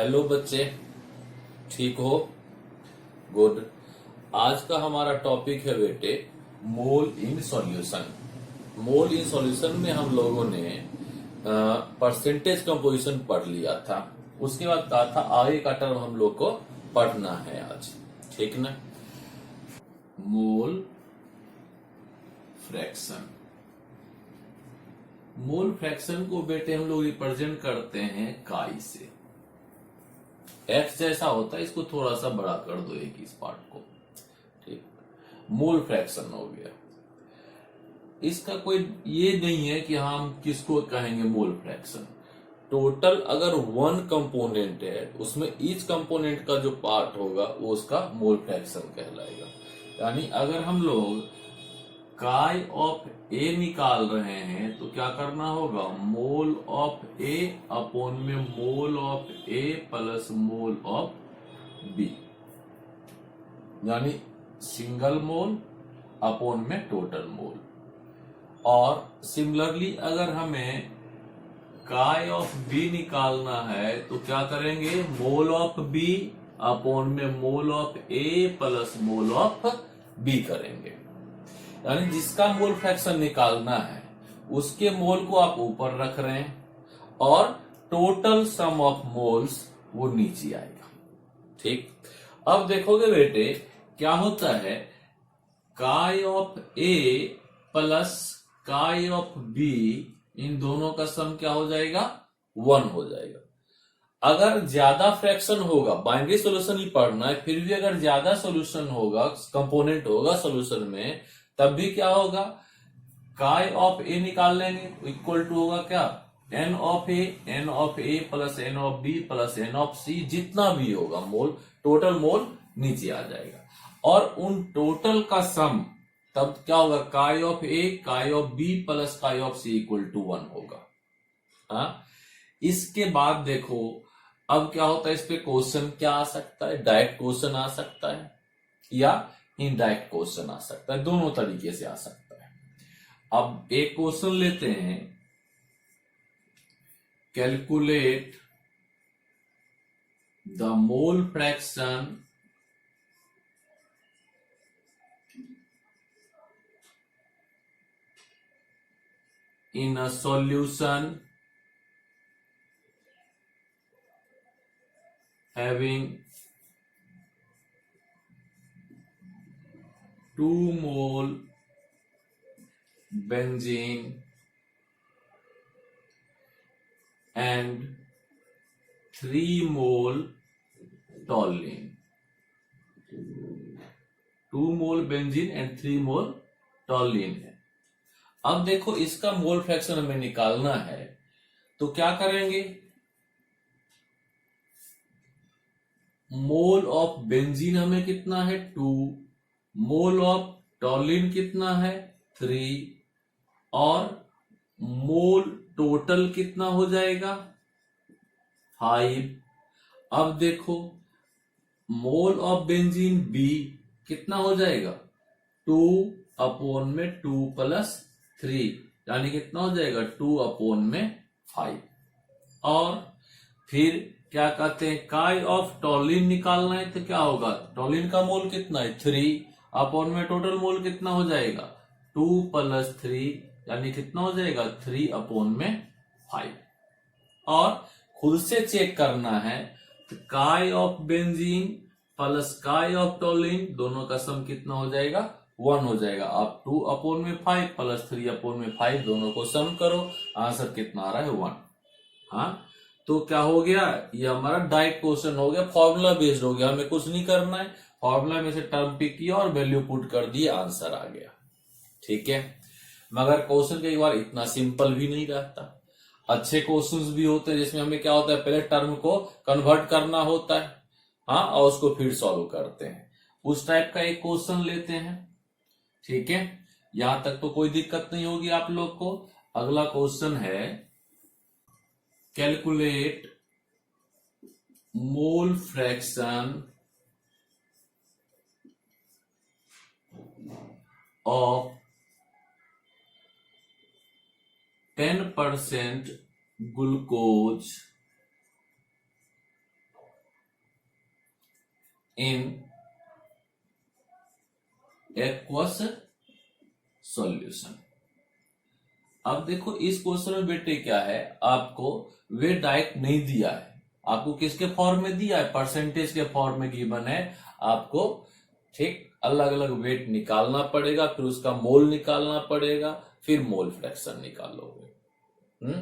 Hello बच्चे, ठीक हो? गुड। आज का हमारा टॉपिक है बेटे मोल in solution. Mole in solution में हम लोगों ने परसेंटेज कंपोजिशन पढ़ लिया था। उसके बाद कहा था आगे का टर्म हम लोग को पढ़ना है आज, ठीक ना? Mole fraction. मोल फ्रैक्शन को बेटे हम लोग रिप्रेजेंट करते हैं काई से। एक्स जैसा होता है, इसको थोड़ा सा बड़ा कर दो एक इस पार्ट को, ठीक। मोल फ्रैक्शन हो गया। इसका कोई ये नहीं है कि हम किसको कहेंगे मोल फ्रैक्शन। टोटल अगर वन कंपोनेंट है, उसमें ईच कंपोनेंट का जो पार्ट होगा वो उसका मोल फ्रैक्शन कहलाएगा। यानी अगर हम लोग काय ऑफ ए निकाल रहे हैं तो क्या करना होगा, मोल ऑफ ए अपॉन में mole of A plus mole of B, यानी सिंगल मोल अपॉन में टोटल मोल। और सिमिलरली अगर हमें काय ऑफ बी निकालना है तो क्या करेंगे, मोल ऑफ बी अपॉन में mole of A plus mole of B करेंगे। यानी जिसका मोल फ्रैक्शन निकालना है उसके मोल को आप ऊपर रख रहे हैं और टोटल सम ऑफ मोल्स वो नीचे आएगा, ठीक। अब देखोगे बेटे क्या होता है, काय ऑफ ए प्लस काय ऑफ बी, इन दोनों का सम क्या हो जाएगा, 1 हो जाएगा। अगर ज्यादा फ्रैक्शन होगा, बाइनरी सॉल्यूशन ही पढ़ना है, फिर भी अगर ज्यादा सॉल्यूशन होगा, कंपोनेंट होगा सॉल्यूशन में, तब भी क्या होगा, काय ऑफ ए निकाल लेंगे, इक्वल टू होगा क्या, N of A plus N of B plus N of C, जितना भी होगा मोल, टोटल मोल नीचे आ जाएगा। और उन टोटल का सम तब क्या होगा, काय ऑफ ए काय ऑफ बी प्लस काय ऑफ सी इक्वल टू 1 होगा। हाँ, इसके बाद देखो अब क्या होता है, इस पे क्वेश्चन क्या आ सकता है, डायरेक्ट क्वेश्चन आ सकता है या इनडायरेक्ट क्वेश्चन आ सकता है, दोनों तरीके से आ सकता है। अब एक क्वेश्चन लेते हैं, calculate the mole fraction in a solution having 2 mole benzene and 3 mole toluene। 2 mole benzene and 3 mole toluene है। अब देखो इसका मोल फ्रैक्शन हमें निकालना है तो क्या करेंगे, मोल ऑफ बेंजीन हमें कितना है 2, मोल ऑफ टॉलिन कितना है 3, और मोल टोटल कितना हो जाएगा 5। अब देखो मोल ऑफ बेंजीन बी कितना हो जाएगा 2 अपॉन में 2 प्लस 3, यानी कितना हो जाएगा 2 अपॉन में 5। और फिर क्या कहते हैं, काय ऑफ टॉलिन निकालना है तो क्या होगा, टॉलिन का मोल कितना है 3 अपॉन में टोटल मोल कितना हो जाएगा 2 प्लस 3, यानी कितना हो जाएगा 3 अपॉन में 5। और खुद से चेक करना है तो काय ऑफ बेंजीन प्लस काय ऑफ टॉलिन दोनों का सम कितना हो जाएगा 1 हो जाएगा। आप 2 अपॉन में 5 प्लस 3 अपॉन में 5 दोनों को सम करो, आंसर कितना आ रहा है 1। हाँ, तो क्या हो गया, ये हमारा डायरेक्ट क्वेश्चन हो गया, फॉर्मूला बेस्ड हो गया, हमें कुछ नहीं करना है, फॉर्मूला में से टर्म पिक किया और वैल्यू पुट कर दिए, आंसर आ गया, ठीक है। मगर क्वेश्चन कई बार इतना सिंपल भी नहीं रहता, अच्छे क्वेश्चंस भी होते हैं जिसमें हमें क्या होता है, पहले टर्म को कन्वर्ट करना होता है, हाँ, और उसको फिर सॉल्व करते हैं। उस टाइप का एक क्वेश्चन लेते हैं, ठीक है। यहां तक तो कोई दिक्कत नहीं होगी आप लोग को। अगला क्वेश्चन है, calculate mole fraction of 10% glucose in aqueous solution. अब देखो इस क्वेश्चन में बेटे क्या है, आपको वेट डायरेक्ट नहीं दिया है, आपको किसके फॉर्म में दिया है, परसेंटेज के फॉर्म में गिवन है। आपको ठीक अलग अलग वेट निकालना पड़ेगा, फिर उसका मोल निकालना पड़ेगा, फिर मोल फ्रैक्शन निकालोगे।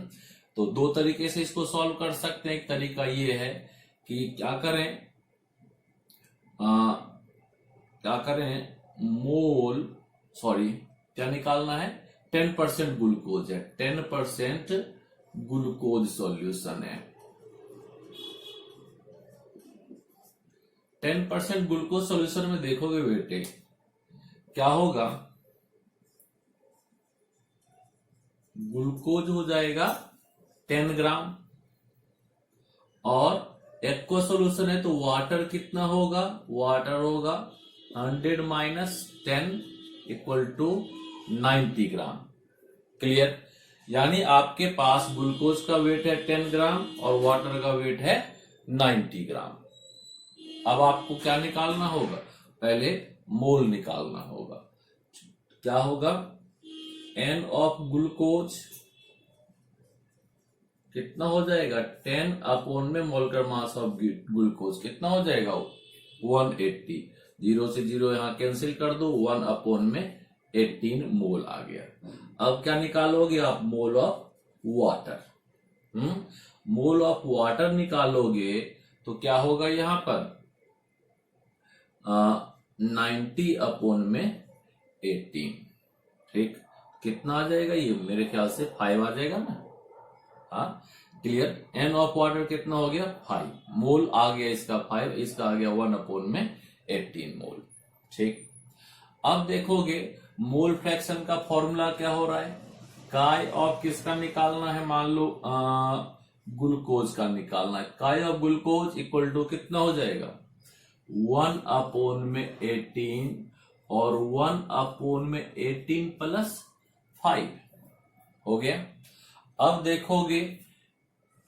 तो दो तरीके से इसको सॉल्व कर सकते हैं। एक तरीका ये है कि क्या करें क्या निकालना है, 10% ग्लूकोज है, 10% ग्लूकोज सॉल्यूशन है। 10% ग्लूकोज सॉल्यूशन में देखोगे बेटे क्या होगा, ग्लूकोज हो जाएगा 10 ग्राम, और एक्वा सॉल्यूशन है तो वाटर कितना होगा, वाटर होगा 100 minus 10 equal to 90 gram. Clear? यानी आपके पास ग्लूकोज का वेट है 10 ग्राम और वाटर का वेट है 90 ग्राम। अब आपको क्या निकालना होगा, पहले मोल निकालना होगा। क्या होगा, एन ऑफ ग्लूकोज कितना हो जाएगा, 10 अपॉन में मोलर मास ऑफ ग्लूकोज कितना हो जाएगा, 180। 0 से 0 यहां कैंसिल कर दो, 1 अपॉन में 18 मोल आ गया। अब क्या निकालोगे आप, mole of water. Mole of water निकालोगे तो क्या होगा यहां पर 90 अपॉन में 18। ठीक, कितना आ जाएगा ये, मेरे ख्याल से 5 आ जाएगा ना। हाँ क्लियर? एन ऑफ वाटर कितना हो गया, 5 मोल आ गया, इसका 5, इसका आ गया 1 अपॉन में 18 मोल। ठीक, अब देखोगे मोल फ्रैक्शन का फॉर्मूला क्या हो रहा है, काय ऑफ किसका निकालना है, मान लो ग्लूकोज का निकालना है। काय ऑफ ग्लूकोज इक्वल टू कितना हो जाएगा, 1 अपॉन में 18 और 1 अपॉन में 18 प्लस 5 हो गया। अब देखोगे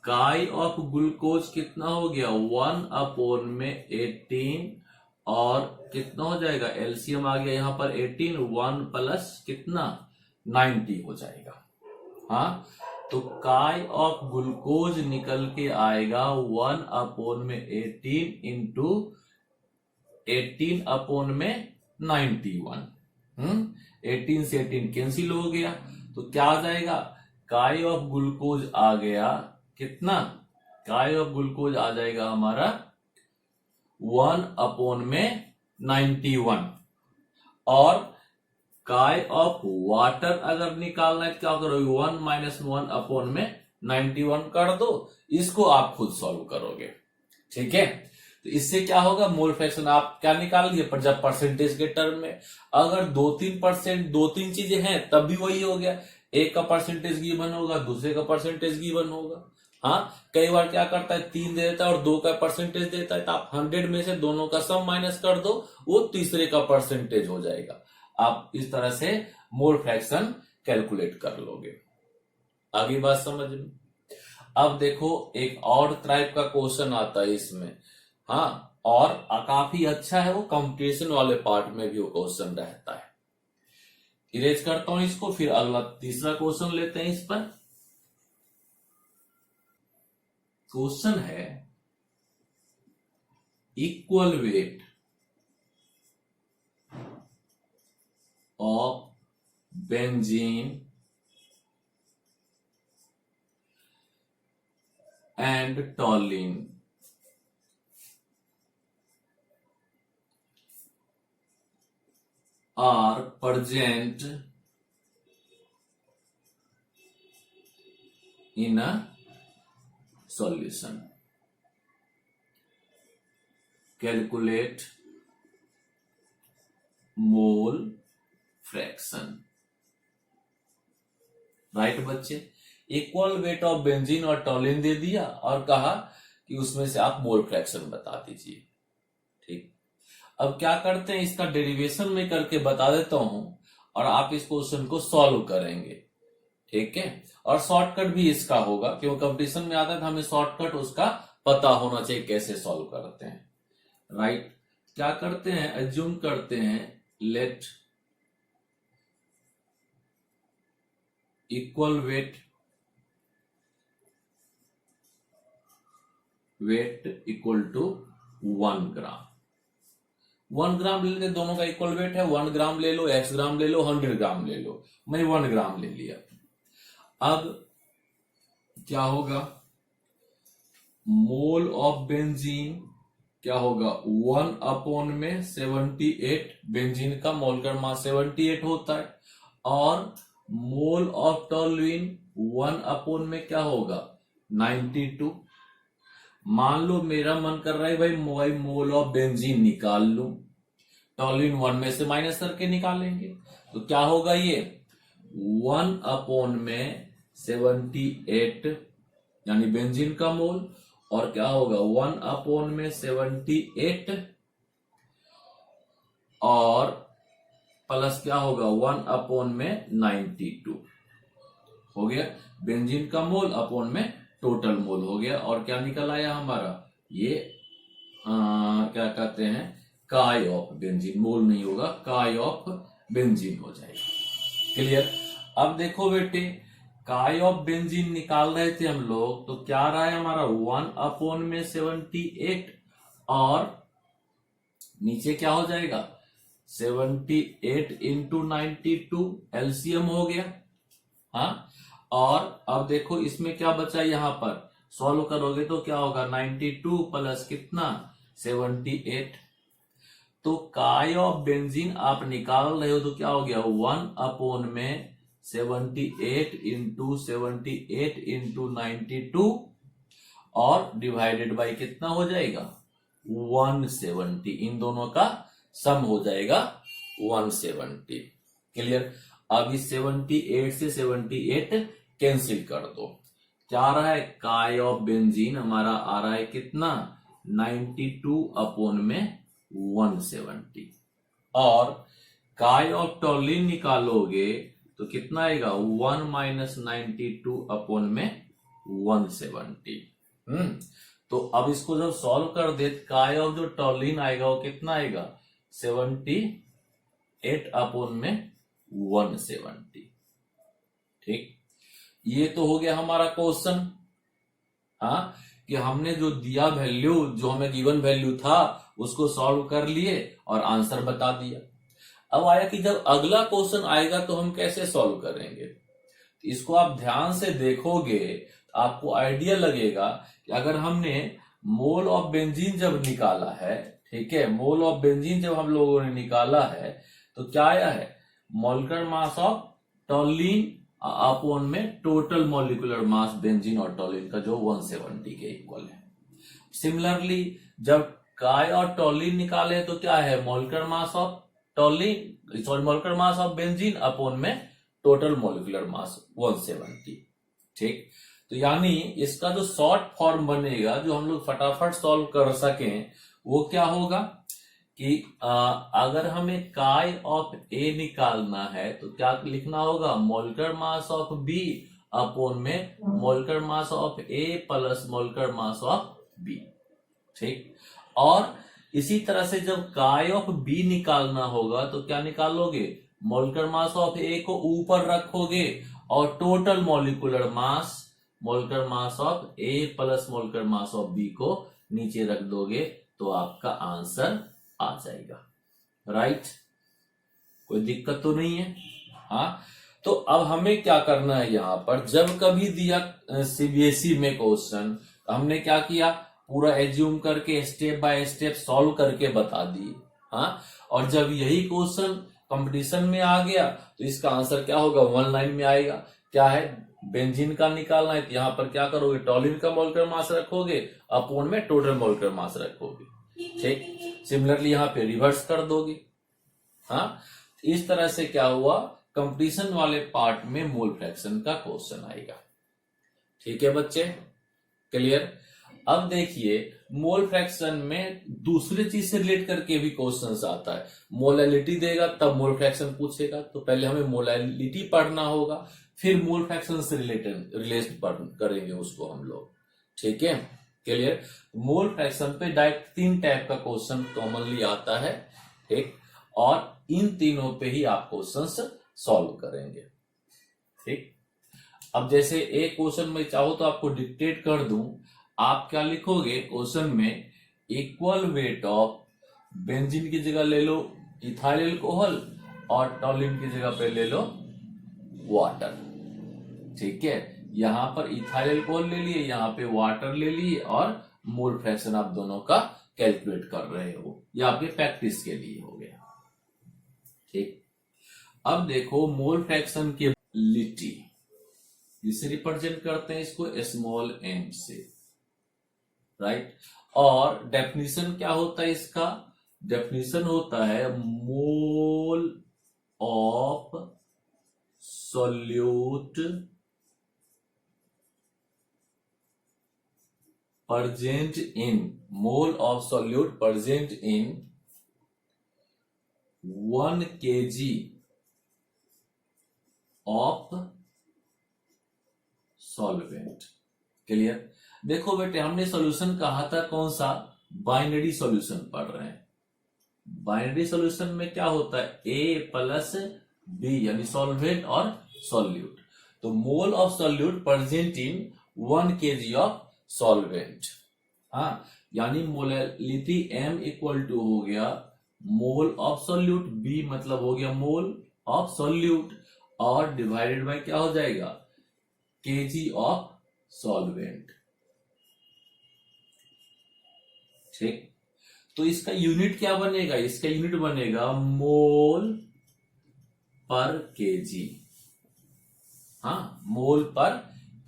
काय ऑफ ग्लूकोज कितना हो गया, 1 अपॉन में 18 और कितना हो जाएगा, एलसीएम आ गया यहां पर 18, 1 प्लस कितना 90 हो जाएगा। हाँ, तो काय ऑफ ग्लूकोज निकल के आएगा 1 अपॉन में 18 इंटू 18 अपॉन में 91। 18 से 18 कैंसिल हो गया, तो क्या आ जाएगा, काय ऑफ ग्लूकोज आ गया कितना, काय ऑफ ग्लूकोज आ जाएगा हमारा 1 अपॉन में 91। और काय ऑफ वाटर अगर निकालना है क्या करोगे, 1 माइनस 1 अपॉन में 91 कर दो, इसको आप खुद सॉल्व करोगे। ठीक है, तो इससे क्या होगा, मोल फ्रैक्शन आप क्या निकाल लिए, पर जब परसेंटेज के टर्म में अगर 2-3% 2-3 चीजें हैं तब भी वही हो गया, एक का परसेंटेज गिवन होगा, दूसरे का परसेंटेज गिवन होगा। हाँ, कई बार क्या करता है 3 दे देता है और 2 का परसेंटेज देता है, तो आप 100 में से दोनों का सम माइनस कर दो, वो तीसरे का परसेंटेज हो जाएगा। आप इस तरह से मोल फ्रैक्शन कैलकुलेट कर लोगे। आगे बात समझ में। अब देखो एक और टाइप का क्वेश्चन आता है इसमें, हाँ, और काफी अच्छा है, वो कंपटीशन वाले पार्ट में भी वो क्वेश्चन रहता है। इरेज करता हूं इसको, फिर अगला तीसरा क्वेश्चन लेते हैं इस पर। क्वेश्चन है equal weight of benzene and टॉलिन are present in a solution. Calculate mole fraction. Right बच्चे, इक्वल वेट ऑफ बेंजीन और टॉलिन दे दिया और कहा कि उसमें से आप मोल फ्रैक्शन बता दीजिए। ठीक, अब क्या करते हैं, इसका डेरिवेशन में करके बता देता हूं और आप इस क्वेश्चन को सॉल्व करेंगे। ठीक है, और शॉर्टकट भी इसका होगा, क्योंकि कंपटीशन में आता है तो हमें शॉर्टकट उसका पता होना चाहिए कैसे सॉल्व करते हैं। राइट, क्या करते हैं, एज्यूम करते हैं, let equal weight equal to 1 gram. 1 gram ले लेते, दोनों का इक्वल वेट है, 1 ग्राम ले लो, x ग्राम ले लो, 100 ग्राम ले लो, मैं 1 ग्राम ले लिया। अब क्या होगा, मोल ऑफ बेंजीन क्या होगा, 1 अपॉन में 78, बेंजीन का मोलर मास 78 होता है, और मोल ऑफ टोल्यूइन 1 अपॉन में क्या होगा, 92। मान लो मेरा मन कर रहा है भाई मोल ऑफ बेंजीन निकाल लूं, टोल्यूइन 1 में से माइनस करके निकालेंगे, तो क्या होगा ये 1 अपॉन में 78 यानी बेंजीन का मोल, और क्या होगा 1 अपॉन में 78 और प्लस क्या होगा 1 अपॉन में 92 हो गया, बेंजीन का मोल अपॉन में टोटल मोल हो गया। और क्या निकल आया हमारा, ये क्या कहते हैं, काय ऑफ बेंजीन, मोल नहीं होगा, काय ऑफ बेंजीन हो जाएगा। क्लियर। अब देखो बेटे, काय ऑफ बेंजीन निकाल रहे थे हम लोग, तो क्या रहा है हमारा 1 अपॉन में 78 और नीचे क्या हो जाएगा 78 इंटू 92, एलसीएम हो गया। हाँ, और अब देखो इसमें क्या बचा, यहां पर सॉल्व करोगे तो क्या होगा 92 प्लस कितना 78, तो काय ऑफ बेंजीन आप निकाल रहे हो तो क्या हो गया 1 अपॉन में 78 इंटू 78 इंटू 92 और डिवाइडेड बाय कितना हो जाएगा 170, इन दोनों का सम हो जाएगा 170। क्लियर। अब इस 78 से 78 कैंसिल कर दो, क्या आ रहा है, काय ऑफ बेंजीन हमारा आ रहा है कितना 92 अपॉन में 170, और काय ऑफ टोल्यूइन निकालोगे तो कितना आएगा 1 माइनस 92 अपॉन में 170। तो अब इसको जब सॉल्व कर दे, काय ऑफ जो टोल्यूइन आएगा वो कितना आएगा 78 अपॉन में 170। ठीक, ये तो हो गया हमारा क्वेश्चन। हाँ, कि हमने जो दिया वैल्यू, जो हमें गिवन वैल्यू था उसको सॉल्व कर लिए और आंसर बता दिया। अब आया कि जब अगला क्वेश्चन आएगा तो हम कैसे सॉल्व करेंगे, तो इसको आप ध्यान से देखोगे तो आपको आइडिया लगेगा कि अगर हमने मोल ऑफ बेंजीन जब निकाला है, ठीक है, मोल ऑफ बेंजीन जब हम लोगों ने निकाला है तो क्या आया है molar mass of toluene upon में टोटल मॉलिक्यूलर मास बेंजीन और टोल्यूइन का जो 170 के इक्वल है। सिमिलरली जब काय और टोल्यूइन निकाले तो क्या है molar mass of toluene, sorry molar mass of benzene upon में टोटल मॉलिक्यूलर मास 170। ठीक, तो यानी इसका जो शॉर्ट फॉर्म बनेगा जो हम लोग फटाफट सॉल्व कर सकें वो क्या होगा कि अगर हमें काय ऑफ ए निकालना है तो क्या लिखना होगा molar mass of B upon में molar mass of A plus molar mass of B. ठीक, और इसी तरह से जब काय ऑफ बी निकालना होगा तो क्या निकालोगे मोलर मास ऑफ ए को ऊपर रखोगे और total molecular mass molar mass of A plus molar mass of B को नीचे रख दोगे तो आपका आंसर आ जाएगा। राइट, कोई दिक्कत तो नहीं है। हाँ, तो अब हमें क्या करना है, यहां पर जब कभी दिया सीबीएसई में क्वेश्चन हमने क्या किया, पूरा एज्यूम करके स्टेप बाय स्टेप सॉल्व करके बता दी। हाँ, और जब यही क्वेश्चन कंपटीशन में आ गया तो इसका आंसर क्या होगा 1 लाइन में आएगा। क्या है, बेंजीन का निकालना है तो यहां पर क्या करोगे टोल्यूइन का मोलर मास रखोगे अपॉन में टोटल मोलर मास रखोगे। ठीक, सिमिलरली यहां पे रिवर्स कर दोगे। हाँ, इस तरह से क्या हुआ कंपटीशन वाले पार्ट में मोल फ्रैक्शन का क्वेश्चन आएगा। ठीक है बच्चे, क्लियर। अब देखिए मोल फ्रैक्शन में दूसरी चीज से रिलेट करके भी क्वेश्चन आता है। मोलैलिटी देगा तब मोल फ्रैक्शन पूछेगा, तो पहले हमें मोलैलिटी पढ़ना होगा, फिर मोल फ्रैक्शन से रिलेट करेंगे उसको हम लोग। ठीक है, क्लियर। मोल फ्रैक्शन पे डायरेक्ट 3 टाइप का क्वेश्चन कॉमनली आता है, ठीक, और इन तीनों पे ही आप क्वेश्चंस सॉल्व करेंगे, ठीक। अब जैसे एक क्वेश्चन में चाहो तो आपको डिक्टेट कर दूं, आप क्या लिखोगे क्वेश्चन में, इक्वल वेट ऑफ बेंजीन की जगह ले लो इथाइल अल्कोहल और टॉलिन की जगह पे ले लो वाटर, ठीक है। यहां पर इथाइल अल्कोहल ले लिए, यहां पे वाटर ले लिए और मोल फ्रैक्शन आप दोनों का कैलकुलेट कर रहे हो, यह आपके प्रैक्टिस के लिए हो गया, ठीक। अब देखो मोल फ्रैक्शन की लिटी, इसे रिप्रेजेंट करते हैं इसको स्मॉल एम से, राइट। और डेफिनेशन क्या होता है इसका, डेफिनेशन होता है mole of solute present in, mole of solute present in 1 kg of solvent। Clear. देखो बेटे हमने सॉल्यूशन कहा था कौन सा, बाइनरी सॉल्यूशन पढ़ रहे हैं। बाइनरी सॉल्यूशन में क्या होता है, ए प्लस बी यानी सॉल्वेंट और सॉल्यूट। तो mole of solute present in 1 kg of solvent, हाँ, यानी मोलैलिटी m इक्वल टू हो गया मोल ऑफ सॉल्यूट, b मतलब हो गया मोल ऑफ सॉल्यूट, और डिवाइडेड बाय क्या हो जाएगा, kg ऑफ सॉल्वेंट, ठीक। तो इसका यूनिट क्या बनेगा, इसका यूनिट बनेगा मोल पर केजी, हाँ, मोल पर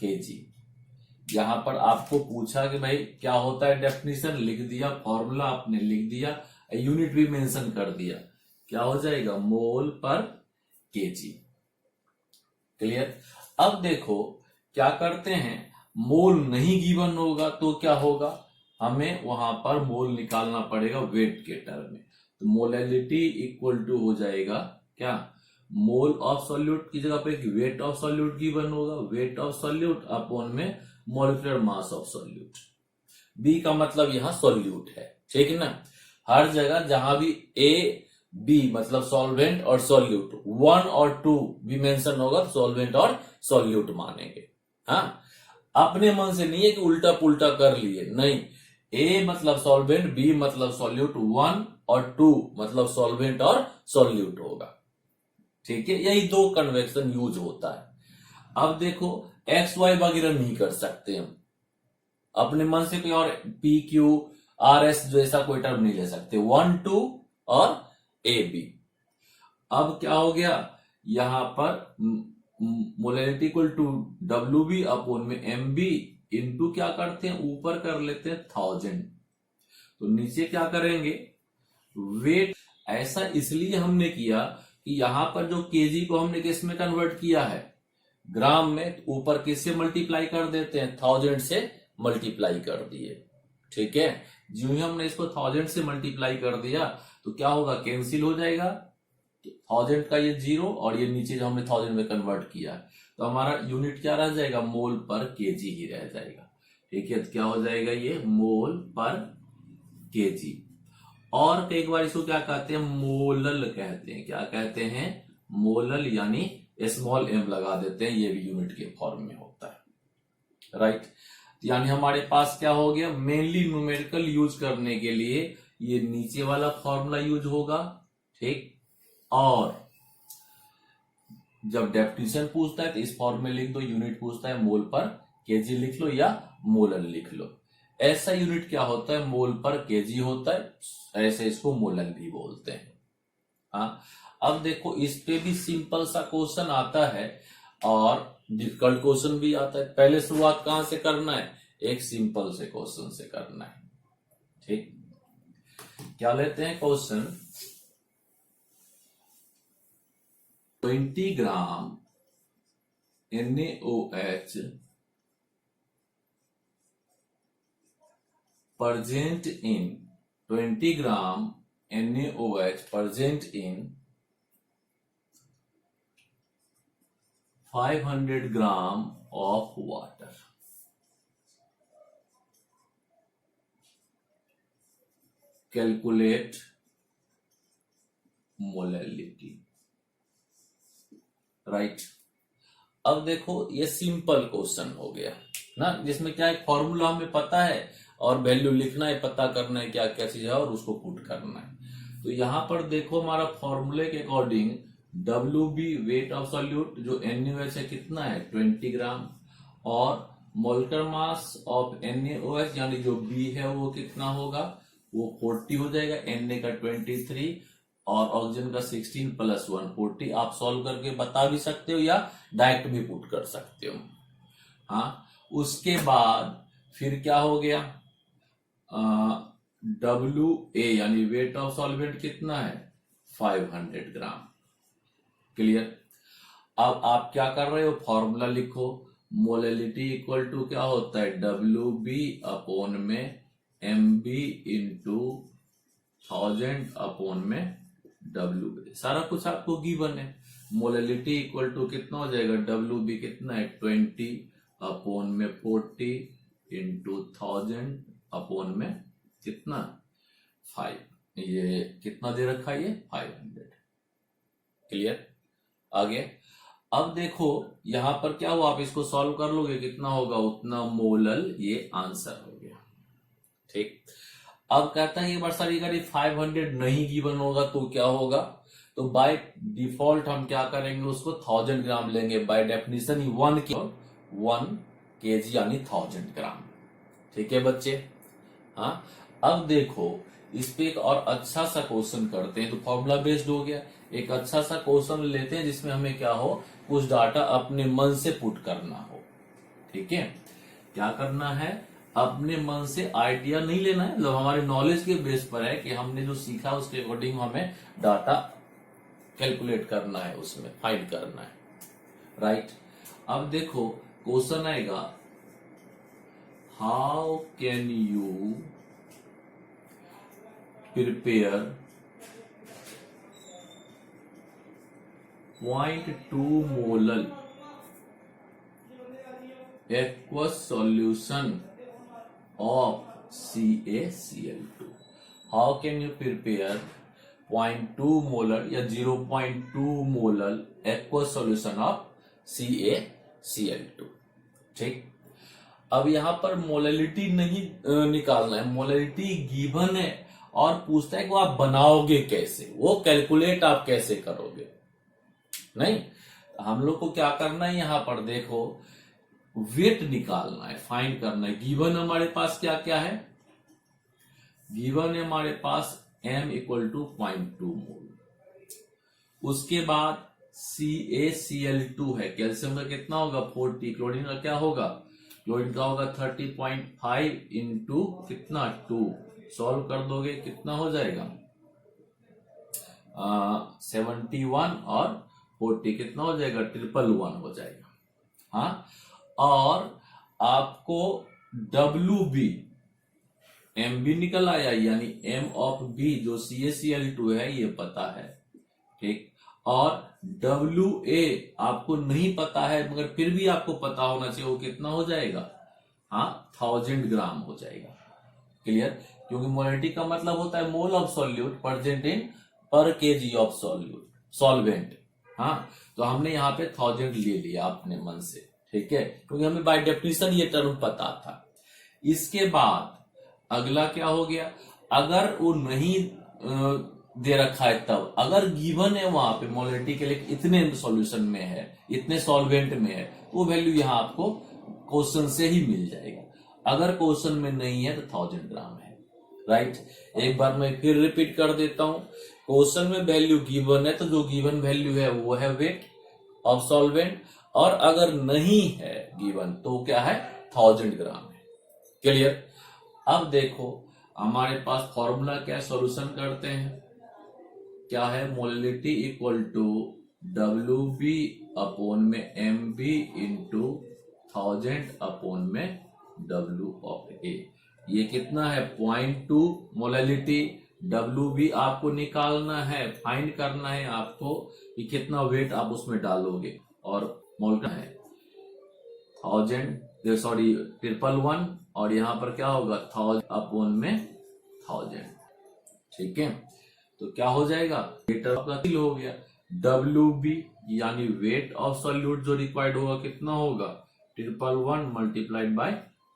केजी। यहां पर आपको पूछा कि भाई क्या होता है, डेफिनेशन लिख दिया, फॉर्मूला आपने लिख दिया, यूनिट भी मेंशन कर दिया, क्या हो जाएगा मोल पर केजी। क्लियर। अब देखो क्या करते हैं, मोल नहीं गिवन होगा तो क्या होगा, हमें वहां पर मोल निकालना पड़ेगा वेट के टर्म में। तो मोलैलिटी इक्वल टू हो जाएगा क्या, मोल ऑफ सॉल्यूट की जगह पे वेट ऑफ सॉल्यूट गिवन होगा, वेट ऑफ सॉल्यूट अपॉन में molecular mass of solute. B का मतलब यहां सॉल्यूट है, ठीक है ना। हर जगह जहां भी ए बी मतलब सॉल्वेंट और सॉल्यूट 1 और 2 भी मेंशन होगा, सॉल्वेंट और सॉल्यूट मानेंगे, हाँ। अपने मन से नहीं है कि उल्टा पुल्टा कर लिए, नहीं, ए मतलब सॉल्वेंट, बी मतलब सॉल्यूट, 1 और 2 मतलब सॉल्वेंट और सॉल्यूट होगा, ठीक है। यही 2 कन्वेक्शन यूज होता है। अब देखो एक्स वाई वगैरह नहीं कर सकते हम, अपने मन से कोई और पी क्यू आर एस जैसा कोई टर्म नहीं ले सकते, 1 2 और ए बी। अब क्या हो गया, यहां पर molality equal to W B upon में एम बी इंटू क्या करते हैं, ऊपर कर लेते हैं 1000, तो नीचे क्या करेंगे वेट। ऐसा इसलिए हमने किया कि यहां पर जो केजी को हमने किस में कन्वर्ट किया है, ग्राम में, तो ऊपर किससे मल्टीप्लाई कर देते हैं, 1000 से मल्टीप्लाई कर दिए, ठीक है। जो ही हमने इसको 1000 से मल्टीप्लाई कर दिया तो क्या होगा, कैंसिल हो जाएगा, 1000 का ये 0 और ये नीचे जो हमने 1000 में कन्वर्ट किया, तो हमारा यूनिट क्या रह जाएगा, मोल पर केजी ही रह जाएगा, ठीक है। तो क्या हो जाएगा ये मोल पर केजी। और एक बार इसको क्या कहते हैं, मोलल कहते हैं, क्या कहते हैं, मोलल, यानी स्मॉल एम लगा देते हैं, ये भी यूनिट के फॉर्म में होता है, राइट। यानी हमारे पास क्या हो गया, मेनली न्यूमेरिकल यूज करने के लिए ये नीचे वाला फॉर्मूला यूज होगा, ठीक। और जब डेफिनेशन पूछता है तो इस फॉर्म में लिख दो, यूनिट पूछता है मोल पर केजी लिख लो या मोलल लिख लो। ऐसा यूनिट क्या होता है, मोल पर केजी होता है, ऐसे इसको मोलल भी बोलते हैं, हाँ। अब देखो इस पे भी सिंपल सा क्वेश्चन आता है और डिफिकल्ट क्वेश्चन भी आता है। पहले शुरुआत कहां से करना है, एक सिंपल से क्वेश्चन से करना है, ठीक। क्या लेते हैं question, 20 gram NaOH present in 20 gram NaOH present in 500 gram of water। Calculate molality, right. अब देखो ये सिंपल क्वेश्चन हो गया ना, जिसमें क्या है, फॉर्मूला हमें पता है और वैल्यू लिखना है, पता करना है क्या क्या चीज है और उसको पुट करना है। तो यहां पर देखो हमारा फॉर्मूले के according WB wait of solute जो NaOH है कितना है 20 ग्राम, और मोलर मास ऑफ NaOH यानी जो B है वो कितना होगा, वो 40 हो जाएगा, Na का 23 और ऑक्सीजन का 16 + 1 40। आप सॉल्व करके बता भी सकते हो या डायरेक्ट भी पुट कर सकते हो। हाँ, उसके बाद फिर क्या हो गया, WA यानी वेट ऑफ सॉल्वेंट कितना है 500 ग्राम। क्लियर। अब आप क्या कर रहे हो, फॉर्मूला लिखो, मोलैलिटी इक्वल टू क्या होता है WB अपॉन में MB इंटू 1000 अपॉन में WA, सारा कुछ आपको गिवन है। मोलैलिटी इक्वल टू कितना हो जाएगा, WB कितना है 20 अपॉन में 40 इंटू 1000 अपॉन में कितना 5, ये कितना दे रखा है ये 500। क्लियर। आगे अब देखो यहां पर क्या हुआ, आप इसको सॉल्व कर लोगे, कितना होगा उतना मोलल, ये आंसर हो गया। ठीक। अब कहता है ये बार सारी गाड़ी 500 नहीं गिवन होगा तो क्या होगा, तो बाय डिफॉल्ट हम क्या करेंगे, उसको 1000 ग्राम लेंगे। बाय डेफिनेशन ही 1 kg यानी 1000 ग्राम। ठीक है बच्चे। हाँ, अब देखो इस पे एक और अच्छा सा क्वेश्चन करते हैं। तो फॉर्मूला बेस्ड हो गया, एक अच्छा सा क्वेश्चन लेते हैं जिसमें हमें क्या हो, कुछ डाटा अपने मन से पुट करना हो। ठीक है, क्या करना है, अपने मन से आइडिया नहीं लेना है, मतलब हमारे नॉलेज के बेस पर है कि हमने जो सीखा उसके अकॉर्डिंग हमें डाटा कैलकुलेट करना है, उसमें फाइंड करना है, राइट। अब देखो क्वेश्चन आएगा, how can you prepare 0.2 molal aqueous solution of CaCl2। How can you prepare 0.2 molar या 0.2 molal aqueous solution of CaCl2। ठीक। अब यहां पर मोलैलिटी नहीं निकालना है, मोलैलिटी गिवन है और पूछता है कि आप बनाओगे कैसे, वो कैलकुलेट आप कैसे करोगे। नहीं, हम लोग को क्या करना है, यहां पर देखो वेट निकालना है, फाइंड करना है। गिवन हमारे पास क्या क्या है, गिवन है हमारे पास m इक्वल टू 0.2 मोल, उसके बाद CaCl2 है, कैल्शियम का कितना होगा 40, क्लोरीन का क्या होगा, क्लोरीन का होगा 30.5 इंटू कितना 2, सॉल्व कर दोगे कितना हो जाएगा 71 और 40 कितना हो जाएगा 111 हो जाएगा। हाँ, और आपको WB MB निकल आया, यानी M ऑफ B जो CaCl2 है ये पता है। ठीक। और WA आपको नहीं पता है मगर फिर भी आपको पता होना चाहिए, वो कितना हो जाएगा, हाँ 1000 ग्राम हो जाएगा। क्लियर। क्योंकि मोलैलिटी का मतलब होता है mole of solute present in पर kg ऑफ सॉल्यूट सॉल्वेंट। हाँ, तो हमने यहाँ पे 1000 ले लिया अपने मन से। ठीक है, क्योंकि हमें बाय डेफिनेशन ये टर्म पता था। इसके बाद अगला क्या हो गया, अगर वो नहीं दे रखा है, तब अगर गिवन है वहां पे मोलैलिटी के लिए इतने सॉल्यूशन में है, इतने सॉल्वेंट में है, वो वैल्यू यहाँ आपको क्वेश्चन से ही मिल जाएगा। अगर क्वेश्चन में नहीं है तो 1000 ग्राम है, राइट। एक बार मैं फिर रिपीट कर देता हूं, क्वेश्चन में वैल्यू गिवन है तो जो गिवन वैल्यू है वो है वेट ऑफ सॉल्वेंट, और अगर नहीं है गिवन तो क्या है 1000 ग्राम है। क्लियर। अब देखो हमारे पास फॉर्मूला क्या है, सॉल्यूशन करते हैं, क्या है molality equal to WB upon में MB इंटू 1000 अपॉन में W ऑफ A। ये कितना है 0.2 मोलैलिटी, WB आपको निकालना है, फाइंड करना है आपको कि कितना वेट आप उसमें डालोगे, और मोल का है 1000 111 और यहां पर क्या होगा 1000 अपॉन में 1000। ठीक है, तो क्या हो जाएगा, लीटर का किल हो गया। WB यानी वेट ऑफ सॉल्यूट जो रिक्वायर्ड होगा कितना होगा, 111 मल्टीप्लाइड बाय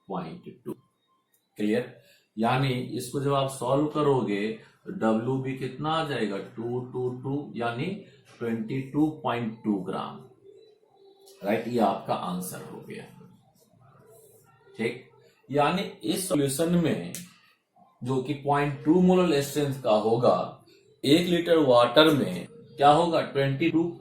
0.2। क्लियर, यानी इसको जब आप सॉल्व करोगे तो WB कितना आ जाएगा, 222 यानी 22.2 ग्राम। राइट, ये आपका आंसर हो गया। ठीक, यानी इस सॉल्यूशन में जो कि 0.2 मोलर स्ट्रेंथ का होगा, 1 लीटर वाटर में क्या होगा, 22